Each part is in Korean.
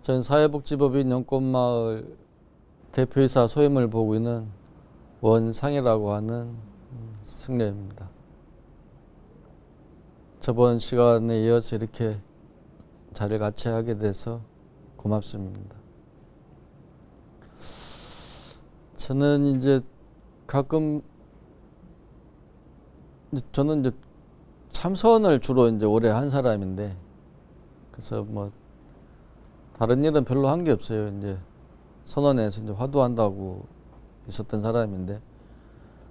전 사회복지법인 연꽃마을 대표이사 소임을 보고 있는 원상이라고 하는 승려입니다. 저번 시간에 이어서 이렇게 자리를 같이 하게 돼서 고맙습니다. 저는 이제 가끔 저는 이제 참선을 주로 이제 오래 한 사람인데, 그래서 뭐 다른 일은 별로 한 게 없어요. 이제 선원에서 이제 화두한다고 있었던 사람인데,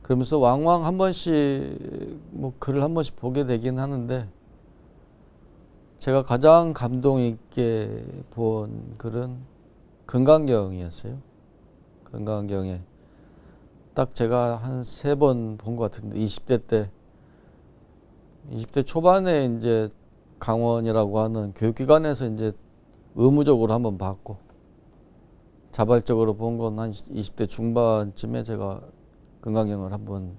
그러면서 왕왕 한 번씩 뭐 글을 한 번씩 보게 되긴 하는데, 제가 가장 감동 있게 본 글은 금강경이었어요. 금강경에 딱 제가 한 3번 본 것 같은데, 20대 초반에 이제 강원이라고 하는 교육기관에서 이제 의무적으로 한번 봤고, 자발적으로 본 건 한 20대 중반쯤에 제가 금강경을 한번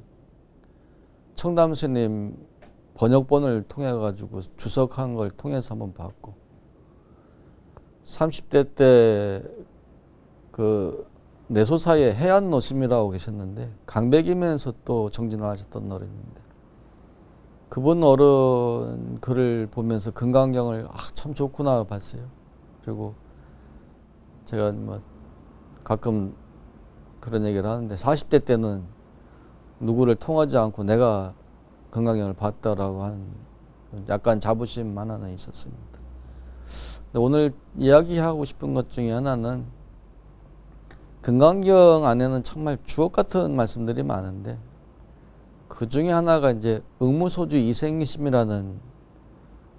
청담 스님 번역본을 통해 가지고 주석한 걸 통해서 한번 봤고, 30대 때 그 내소사의 해안 노심이라고 계셨는데, 강백이면서 또 정진하셨던 어른인데, 그분 어른 글을 보면서 금강경을 참 좋구나 봤어요. 그리고 제가 뭐 가끔 그런 얘기를 하는데, 40대 때는 누구를 통하지 않고 내가 금강경을 봤다라고 하는 약간 자부심만 하나 있었습니다. 근데 오늘 이야기하고 싶은 것 중에 하나는, 금강경 안에는 정말 주옥 같은 말씀들이 많은데, 그 중에 하나가 이제 응무소주 이생심이라는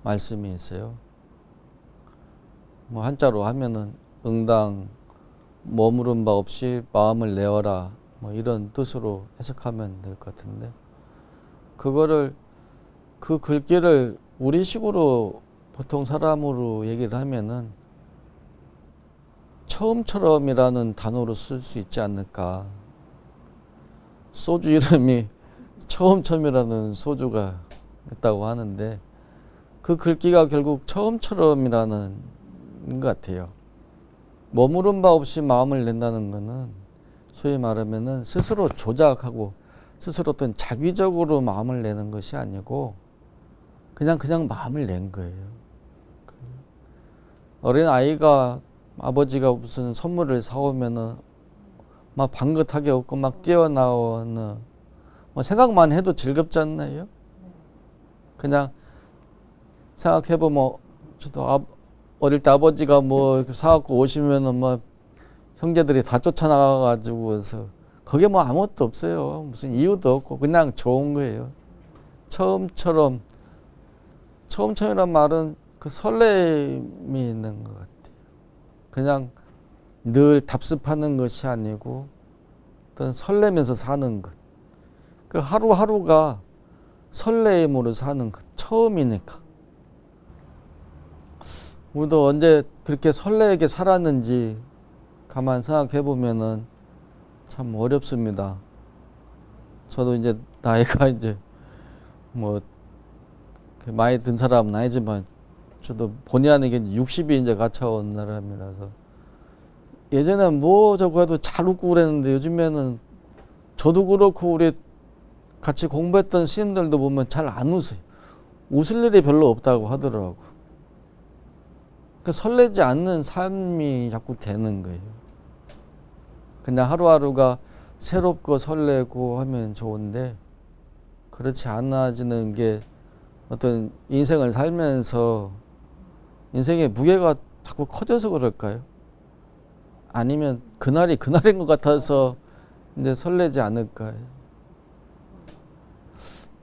말씀이 있어요. 뭐 한자로 하면은 응당 머무른 바 없이 마음을 내어라, 뭐 이런 뜻으로 해석하면 될 것 같은데, 그거를 그 글귀를 우리식으로 보통 사람으로 얘기를 하면은 처음처럼이라는 단어로 쓸 수 있지 않을까. 소주 이름이 처음처럼이라는 소주가 있다고 하는데, 그 글귀가 결국 처음처럼이라는 것 같아요. 머무른 바 없이 마음을 낸다는 거는 소위 말하면은 스스로 조작하고 스스로 어떤 자기적으로 마음을 내는 것이 아니고 그냥 마음을 낸 거예요. 어린 아이가 아버지가 무슨 선물을 사오면은 막 방긋하게 웃고 막 뛰어나오는, 뭐 생각만 해도 즐겁지 않나요? 그냥 생각해보면, 저도 어릴 때 아버지가 뭐 사갖고 오시면은 뭐 형제들이 다 쫓아나가가지고서, 그게 뭐 아무것도 없어요. 무슨 이유도 없고 그냥 좋은 거예요. 처음처럼이란 말은 그 설렘이 있는 것 같아요. 그냥 늘 답습하는 것이 아니고 어떤 설레면서 사는 것. 그 하루하루가 설렘으로 사는 것. 처음이니까. 우리도 언제 그렇게 설레게 살았는지 가만 생각해 보면은 참 어렵습니다. 저도 이제 나이가 이제 뭐 많이 든 사람은 아니지만, 저도 본의 아니게 60이 이제 가차온 사람이라서, 예전엔 뭐 저거 해도 잘 웃고 그랬는데, 요즘에는 저도 그렇고 우리 같이 공부했던 스님들도 보면 잘 안 웃어요. 웃을 일이 별로 없다고 하더라고. 그 설레지 않는 삶이 자꾸 되는 거예요. 그냥 하루하루가 새롭고 설레고 하면 좋은데, 그렇지 않아지는 게 어떤 인생을 살면서 인생의 무게가 자꾸 커져서 그럴까요? 아니면 그날이 그날인 것 같아서 이제 설레지 않을까요?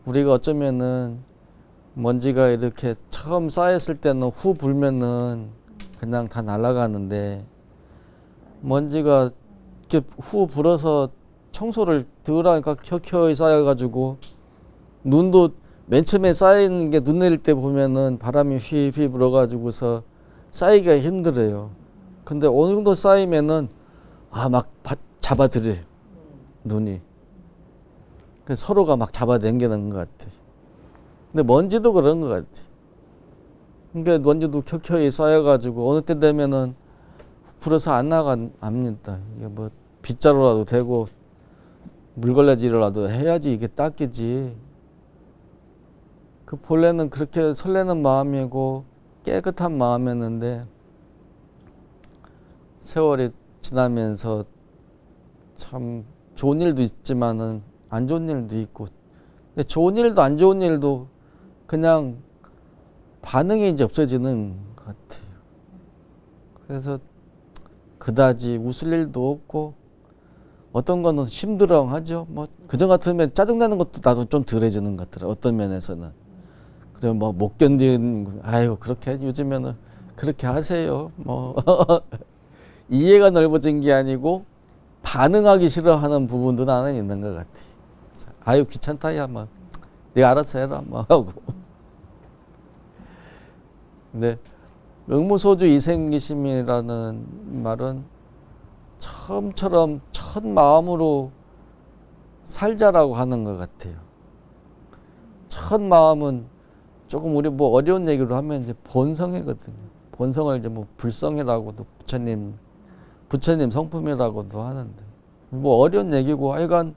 우리가 어쩌면은 먼지가 이렇게 처음 쌓였을 때는 후 불면은 그냥 다 날아가는데, 먼지가 이렇게 후 불어서 청소를 덜 하니까 켜켜이 쌓여가지고, 눈도 맨 처음에 쌓이는 게 눈 내릴 때 보면은 바람이 휘휘 불어가지고서 쌓이기가 힘들어요. 근데 어느 정도 쌓이면은 막 잡아들여요, 눈이. 서로가 막 잡아당기는 것 같아요. 근데 먼지도 그런 것 같아요. 그러니까 먼지도 켜켜이 쌓여가지고 어느 때 되면은 부풀어서 안 나갑니다. 이게 뭐 빗자루라도 대고 물걸레질이라도 해야지 이게 닦이지. 그 본래는 그렇게 설레는 마음이고 깨끗한 마음이었는데 세월이 지나면서 참 좋은 일도 있지만은 안 좋은 일도 있고, 근데 좋은 일도 안 좋은 일도 그냥 반응이 이제 없어지는 것 같아요. 그래서 그다지 웃을 일도 없고, 어떤 거는 힘들어하죠. 뭐 그전 같으면 짜증나는 것도 나도 좀 덜해지는 것 같더라. 어떤 면에서는. 그래 뭐 못 견디는, 아이고 그렇게 요즘에는 그렇게 하세요. 뭐 이해가 넓어진 게 아니고 반응하기 싫어하는 부분도 나는 있는 것 같아. 아유 귀찮다 야 뭐 네가 알아서 해라 뭐 하고. 근데 응무소주 이생기심이라는 말은 처음처럼 첫 마음으로 살자라고 하는 것 같아요. 첫 마음은 조금 우리 뭐 어려운 얘기로 하면 이제 본성이거든요. 본성을 이제 뭐 불성이라고도 부처님 성품이라고도 하는데 뭐 어려운 얘기고, 하여간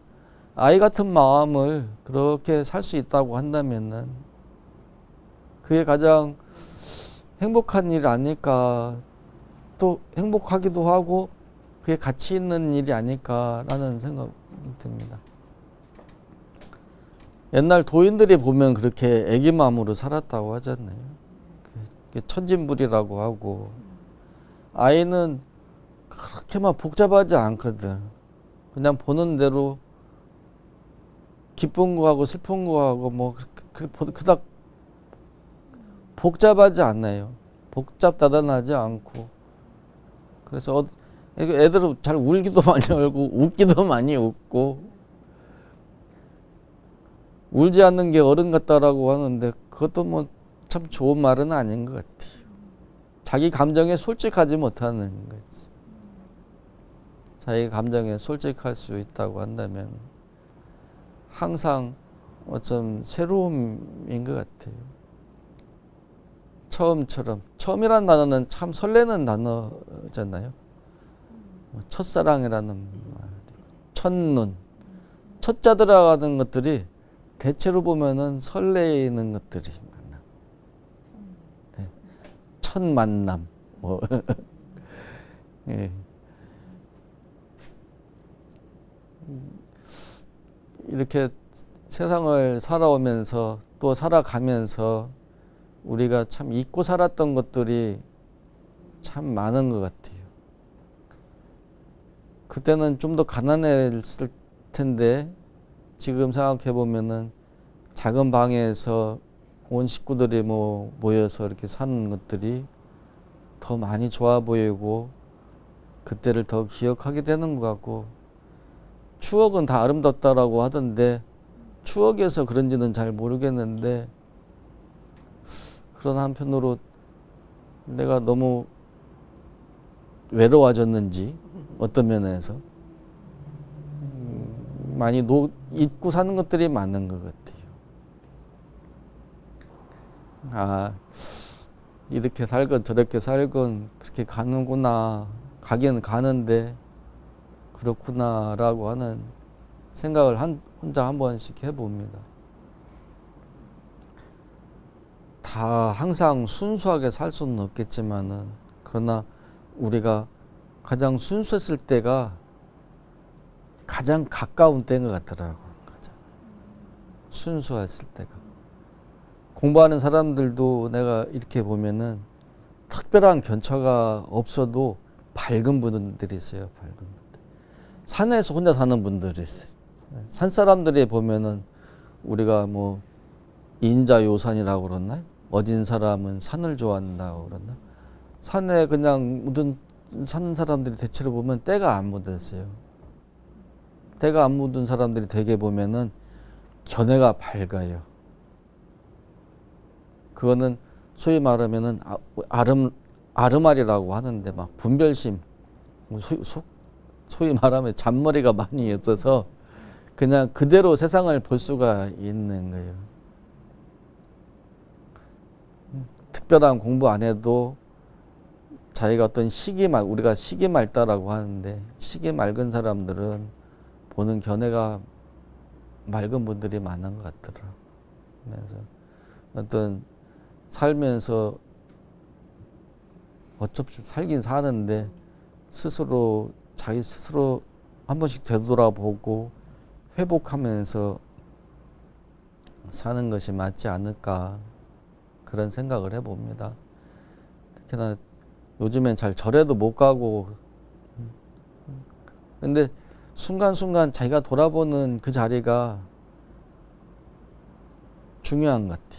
아이 같은 마음을 그렇게 살 수 있다고 한다면은 그게 가장 행복한 일 아닐까, 또 행복하기도 하고 그게 가치 있는 일이 아닐까라는 생각이 듭니다. 옛날 도인들이 보면 그렇게 애기 마음으로 살았다고 하잖아요. 천진불이라고 하고, 아이는 그렇게 막 복잡하지 않거든. 그냥 보는 대로 기쁜 거하고 슬픈 거하고 뭐 그닥 복잡하지 않아요. 복잡다단하지 않고. 그래서 애들은 잘 울기도 많이 울고 웃기도 많이 웃고, 울지 않는 게 어른 같다라고 하는데 그것도 뭐 참 좋은 말은 아닌 것 같아요. 자기 감정에 솔직하지 못하는 거지. 자기 감정에 솔직할 수 있다고 한다면 항상 어쩜 새로움인 것 같아요. 처음처럼. 처음이라는 단어는 참 설레는 단어잖아요. 첫사랑이라는 말, 첫눈, 첫자 들어가는 것들이 대체로 보면은 설레이는 것들이 많아. 첫 만남, 뭐 예. 이렇게 세상을 살아오면서 또 살아가면서 우리가 참 잊고 살았던 것들이 참 많은 것 같아요. 그때는 좀 더 가난했을 텐데 지금 생각해 보면은 작은 방에서 온 식구들이 모여서 이렇게 사는 것들이 더 많이 좋아 보이고 그때를 더 기억하게 되는 것 같고, 추억은 다 아름답다라고 하던데 추억에서 그런지는 잘 모르겠는데, 그런 한편으로 내가 너무 외로워졌는지 어떤 면에서 많이 잊고 사는 것들이 많은 것 같아요. 아, 이렇게 살건 저렇게 살건 그렇게 가는구나, 가긴 가는데 그렇구나라고 하는 생각을 혼자 한 번씩 해봅니다. 다 항상 순수하게 살 수는 없겠지만은, 그러나 우리가 가장 순수했을 때가 가장 가까운 때인 것 같더라고. 순수했을 때가. 공부하는 사람들도 내가 이렇게 보면은 특별한 견처가 없어도 밝은 분들이 있어요. 밝은 분들. 산에서 혼자 사는 분들이 있어요. 산 사람들이 보면은 우리가 뭐 인자요산이라고 그러나요? 어딘 사람은 산을 좋아한다고 그러나? 산에 그냥 사는 사람들이 대체로 보면 때가 안 묻었어요. 때가 안 묻은 사람들이 되게 보면은 견해가 밝아요. 그거는 소위 말하면은 아르말이라고 하는데, 막 분별심, 소위 말하면 잔머리가 많이 없어서 그냥 그대로 세상을 볼 수가 있는 거예요. 특별한 공부 안 해도 자기가 어떤 우리가 식이 맑다라고 하는데, 식이 맑은 사람들은 보는 견해가 맑은 분들이 많은 것 같더라. 그래서 어떤 살면서 어차피 살긴 사는데 자기 스스로 한 번씩 되돌아보고 회복하면서 사는 것이 맞지 않을까, 그런 생각을 해봅니다. 특히나 요즘엔 잘 절에도 못 가고, 근데 순간순간 자기가 돌아보는 그 자리가 중요한 것 같아요.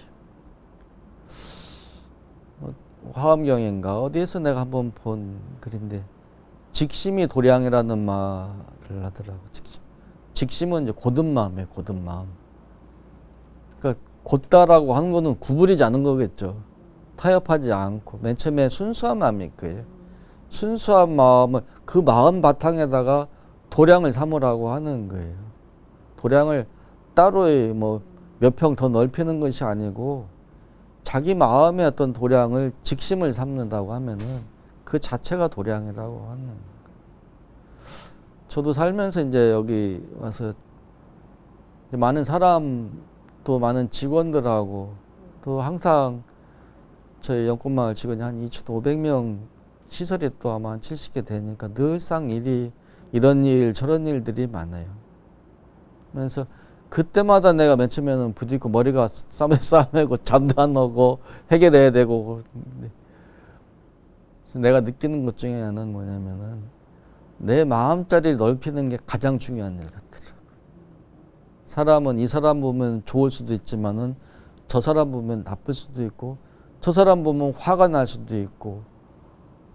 화엄경인가 어디에서 내가 한번 본 글인데, 직심이 도량이라는 말을 하더라고. 직심은 이제 곧은 마음이에요. 곧은 마음. 그러니까 곧다라고 하는 거는 구부리지 않은 거겠죠. 타협하지 않고 맨 처음에 순수한 마음일 거예요. 순수한 마음을, 그 마음 바탕에다가 도량을 삼으라고 하는 거예요. 도량을 따로의 뭐 몇 평 더 넓히는 것이 아니고, 자기 마음의 어떤 도량을, 직심을 삼는다고 하면은 그 자체가 도량이라고 하는 거예요. 저도 살면서 이제 여기 와서 많은 사람, 또 많은 직원들하고, 또 항상 저희 연꽃마을 직원이 한 2,500명, 시설이 또 아마 한 70개 되니까 늘상 이런 일 저런 일들이 많아요. 그래서 그때마다 내가 맨 처음에는 부딪히고 머리가 싸매고 잠도 안 오고 해결해야 되고, 그래서 내가 느끼는 것 중에 하나는 뭐냐면은, 내 마음자리를 넓히는 게 가장 중요한 일 같더라고요. 사람은 이 사람 보면 좋을 수도 있지만은 저 사람 보면 나쁠 수도 있고, 저 사람 보면 화가 날 수도 있고,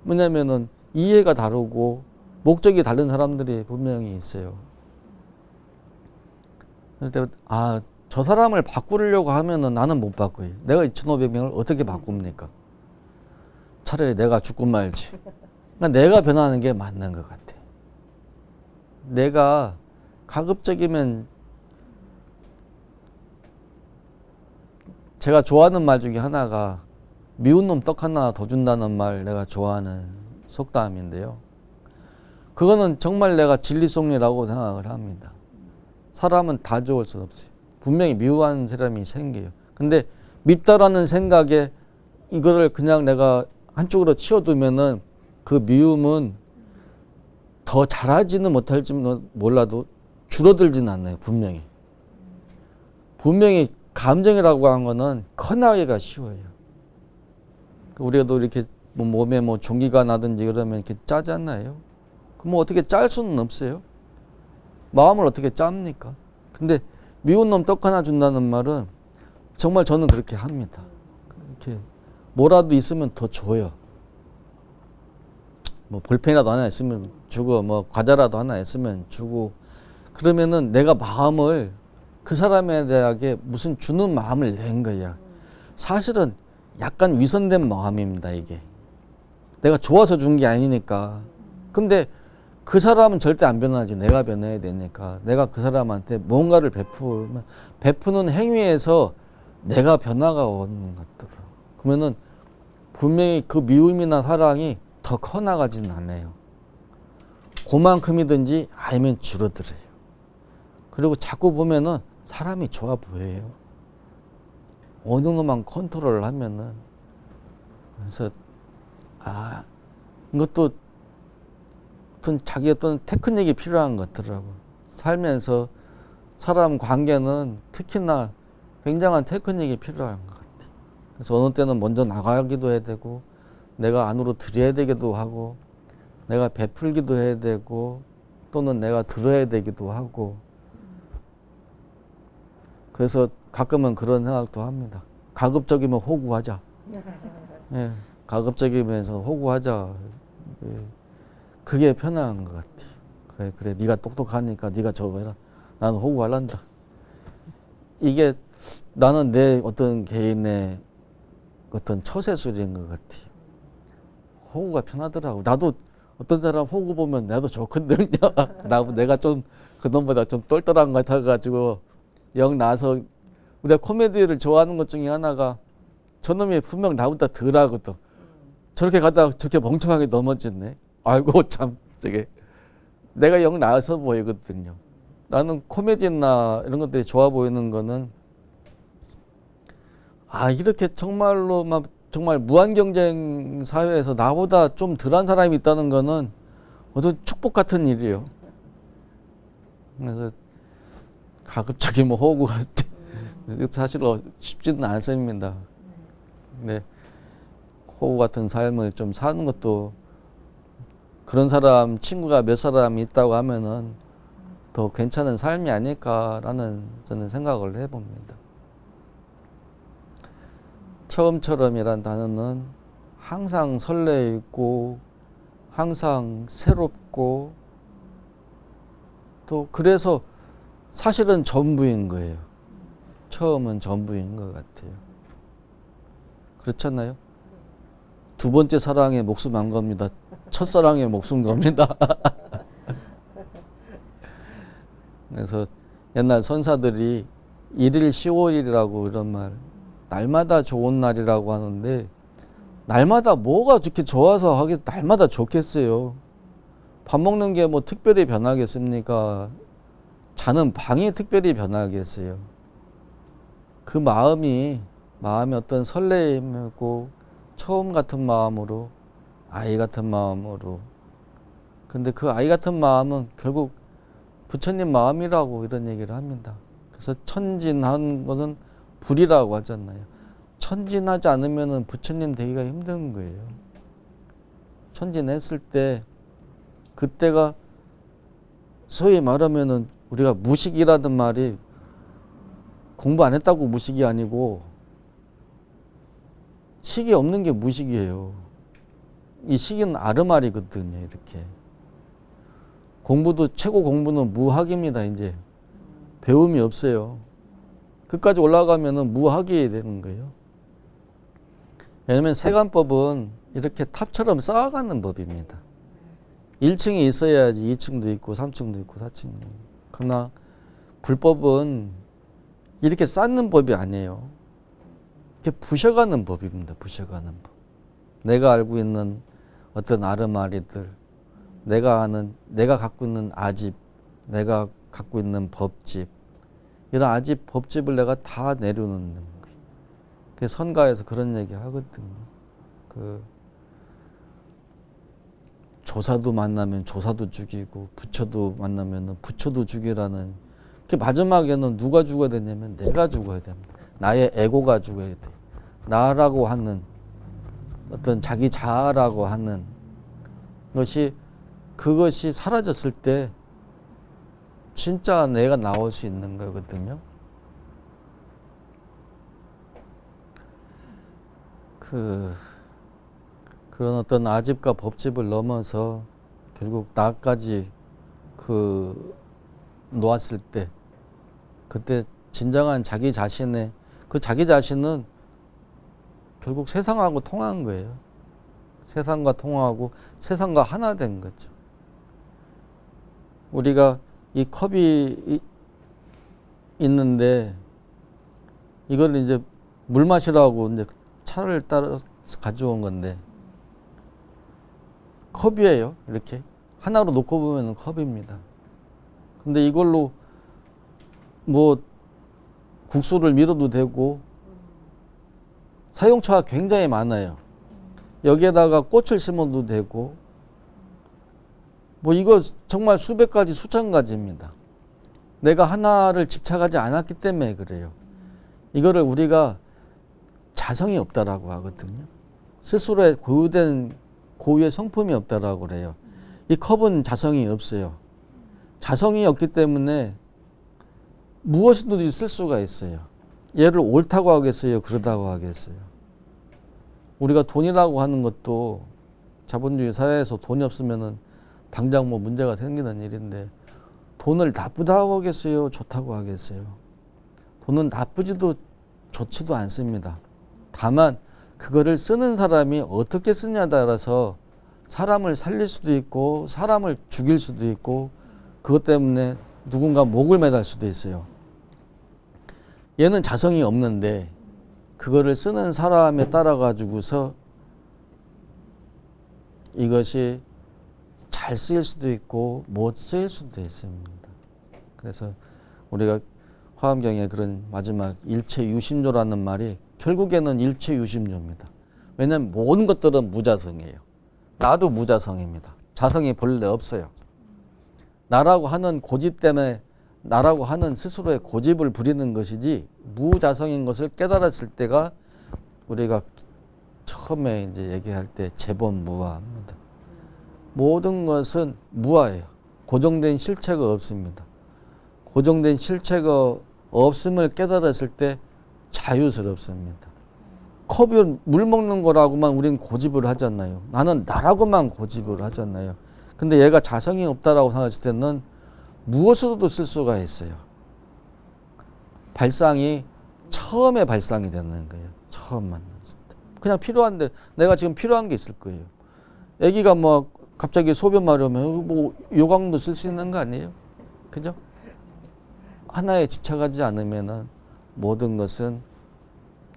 뭐냐면은 이해가 다르고 목적이 다른 사람들이 분명히 있어요. 그럴 때, 저 사람을 바꾸려고 하면은 나는 못 바꿔요. 내가 2,500명을 어떻게 바꿉니까? 차라리 내가 죽고 말지. 그러니까 내가 변하는 게 맞는 것 같아. 내가 가급적이면, 제가 좋아하는 말 중에 하나가 미운 놈 떡 하나 더 준다는 말, 내가 좋아하는 속담인데요. 그거는 정말 내가 진리송리라고 생각을 합니다. 사람은 다 좋을 수 없어요. 분명히 미워하는 사람이 생겨요. 근데 밉다라는 생각에 이거를 그냥 내가 한쪽으로 치워두면은 그 미움은 더 잘하지는 못할지는 몰라도 줄어들지는 않아요. 분명히 감정이라고 하는 거는 커나기가 쉬워요. 우리가 이렇게 몸에 종기가 나든지 그러면 이렇게 짜지 않나요? 그럼 어떻게 짤 수는 없어요. 마음을 어떻게 짭니까? 근데 미운 놈 떡 하나 준다는 말은 정말 저는 그렇게 합니다. 이렇게 뭐라도 있으면 더 줘요. 뭐 볼펜이라도 하나 있으면 주고, 뭐 과자라도 하나 있으면 주고, 그러면은 내가 마음을 그 사람에 대하게 무슨 주는 마음을 낸 거야. 사실은 약간 위선된 마음입니다, 이게. 내가 좋아서 준 게 아니니까. 근데 그 사람은 절대 안 변하지. 내가 변해야 되니까. 내가 그 사람한테 뭔가를 베푸는 행위에서 내가 변화가 오는 것들. 그러면은 분명히 그 미움이나 사랑이 더 커나가지는 않아요. 그만큼이든지 아니면 줄어들어요. 그리고 자꾸 보면은 사람이 좋아 보여요. 어느 정도만 컨트롤을 하면은. 그래서 이것도 자기 어떤 테크닉이 필요한 것 같더라고. 살면서 사람 관계는 특히나 굉장한 테크닉이 필요한 것 같아. 그래서 어느 때는 먼저 나가기도 해야 되고, 내가 안으로 들여야 되기도 하고, 내가 베풀기도 해야 되고, 또는 내가 들어야 되기도 하고. 그래서 가끔은 그런 생각도 합니다. 가급적이면 호구하자. 예, 가급적이면서 호구하자. 예, 그게 편한 것 같아. 그래, 네가 똑똑하니까 네가 저거 해라. 나는 호구하란다. 이게 나는 내 어떤 개인의 어떤 처세술인 것 같아. 호구가 편하더라고. 나도 어떤 사람 호구 보면 나도 좋거든요. 내가 좀 그놈보다 좀 똘똘한 것 같아가지고 영 나서, 우리가 코미디를 좋아하는 것 중에 하나가 저놈이 분명 나보다 덜 하거든. 저렇게 가다가 저렇게 멍청하게 넘어졌네. 아이고 참 저게 내가 영 나아서 보이거든요. 나는 코미디나 이런 것들이 좋아 보이는 거는 이렇게 정말로 막 정말 무한 경쟁 사회에서 나보다 좀 덜한 사람이 있다는 거는 어떤 축복 같은 일이에요. 그래서 가급적이 뭐 호구가 사실 쉽지는 않습니다. 근데 호구 같은 삶을 좀 사는 것도 그런 사람 친구가 몇 사람이 있다고 하면은 더 괜찮은 삶이 아닐까라는 저는 생각을 해봅니다. 처음처럼이란 단어는 항상 설레있고 항상 새롭고 또 그래서 사실은 전부인 거예요. 처음은 전부인 것 같아요. 그렇잖아요? 두 번째 사랑에 목숨 안 겁니다. 첫사랑에 목숨 겁니다. 그래서 옛날 선사들이 1일 15일이라고 이런 말, 날마다 좋은 날이라고 하는데 날마다 뭐가 그렇게 좋아서 하게 날마다 좋겠어요. 밥 먹는 게 뭐 특별히 변하겠습니까? 자는 방이 특별히 변하겠어요. 그 마음이 어떤 설레임이고 처음 같은 마음으로 아이 같은 마음으로. 근데 그 아이 같은 마음은 결국 부처님 마음이라고 이런 얘기를 합니다. 그래서 천진한 것은 불이라고 하잖아요. 천진하지 않으면 부처님 되기가 힘든 거예요. 천진했을 때 그때가 소위 말하면은 우리가 무식이라는 말이 공부 안 했다고 무식이 아니고 식이 없는 게 무식이에요. 이 식은 아르말이거든요. 이렇게 공부도 최고 공부는 무학입니다. 이제 배움이 없어요. 끝까지 올라가면은 무학이 되는 거예요. 왜냐면 세간법은 이렇게 탑처럼 쌓아가는 법입니다. 1층이 있어야지 2층도 있고 3층도 있고 4층도 있고. 그러나 불법은 이렇게 쌓는 법이 아니에요. 이렇게 부셔가는 법입니다. 부셔가는 법. 내가 알고 있는 어떤 아르마리들, 내가 갖고 있는 아집, 내가 갖고 있는 법집, 이런 아집, 법집을 내가 다 내려놓는 거예요. 그 선가에서 그런 얘기 하거든요. 조사도 만나면 조사도 죽이고, 부처도 만나면 부처도 죽이라는, 그 마지막에는 누가 죽어야 되냐면 내가 죽어야 됩니다. 나의 에고가 죽어야 돼. 나라고 하는 어떤 자기 자아라고 하는 그것이 사라졌을 때 진짜 내가 나올 수 있는 거거든요. 그런 어떤 아집과 법집을 넘어서 결국 나까지 놓았을 때, 그때 진정한 자기 자신의 그 자기 자신은 결국 세상하고 통한 거예요. 세상과 통하고 세상과 하나 된 거죠. 우리가 이 컵이 있는데 이걸 이제 물 마시라고 이제 차를 따라서 가져온 건데 컵이에요. 이렇게 하나로 놓고 보면 컵입니다. 근데 이걸로 뭐 국수를 밀어도 되고 사용처가 굉장히 많아요. 여기에다가 꽃을 심어도 되고 뭐 이거 정말 수백 가지 수천 가지입니다. 내가 하나를 집착하지 않았기 때문에 그래요. 이거를 우리가 자성이 없다라고 하거든요. 스스로의 고유의 성품이 없다라고 그래요. 이 컵은 자성이 없어요. 자성이 없기 때문에 무엇이든지 쓸 수가 있어요. 얘를 옳다고 하겠어요? 그러다고 하겠어요? 우리가 돈이라고 하는 것도 자본주의 사회에서 돈이 없으면은 당장 뭐 문제가 생기는 일인데 돈을 나쁘다고 하겠어요? 좋다고 하겠어요? 돈은 나쁘지도 좋지도 않습니다. 다만 그거를 쓰는 사람이 어떻게 쓰냐에 따라서 사람을 살릴 수도 있고 사람을 죽일 수도 있고 그것 때문에 누군가 목을 매달 수도 있어요. 얘는 자성이 없는데 그거를 쓰는 사람에 따라 가지고서 이것이 잘 쓰일 수도 있고 못 쓰일 수도 있습니다. 그래서 우리가 화엄경의 그런 마지막 일체유심조라는 말이 결국에는 일체유심조입니다. 왜냐하면 모든 것들은 무자성이에요. 나도 무자성입니다. 자성이 본래 없어요. 나라고 하는 고집 때문에 나라고 하는 스스로의 고집을 부리는 것이지 무자성인 것을 깨달았을 때가 우리가 처음에 이제 얘기할 때 재본무아입니다. 모든 것은 무아예요. 고정된 실체가 없습니다. 고정된 실체가 없음을 깨달았을 때 자유스럽습니다. 컵이 물 먹는 거라고만 우린 고집을 하잖아요. 나는 나라고만 고집을 하잖아요. 근데 얘가 자성이 없다라고 생각했을 때는 무엇으로도 쓸 수가 있어요. 발상이 처음에 발상이 되는 거예요. 처음 만났을 때. 그냥 필요한데 내가 지금 필요한 게 있을 거예요. 애기가 뭐 갑자기 소변 마려우면 뭐 요강도 쓸 수 있는 거 아니에요? 그죠? 하나에 집착하지 않으면은 모든 것은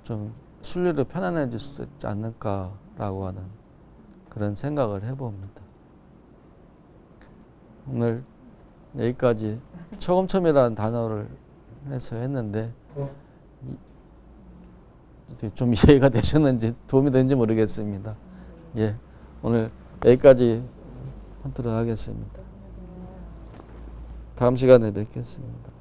좀 순리로 편안해질 수 있지 않을까라고 하는 그런 생각을 해봅니다. 오늘 여기까지 처음이라는 단어를 해서 했는데 좀 이해가 되셨는지 도움이 되는지 모르겠습니다. 예, 오늘 여기까지 하도록 하겠습니다. 다음 시간에 뵙겠습니다.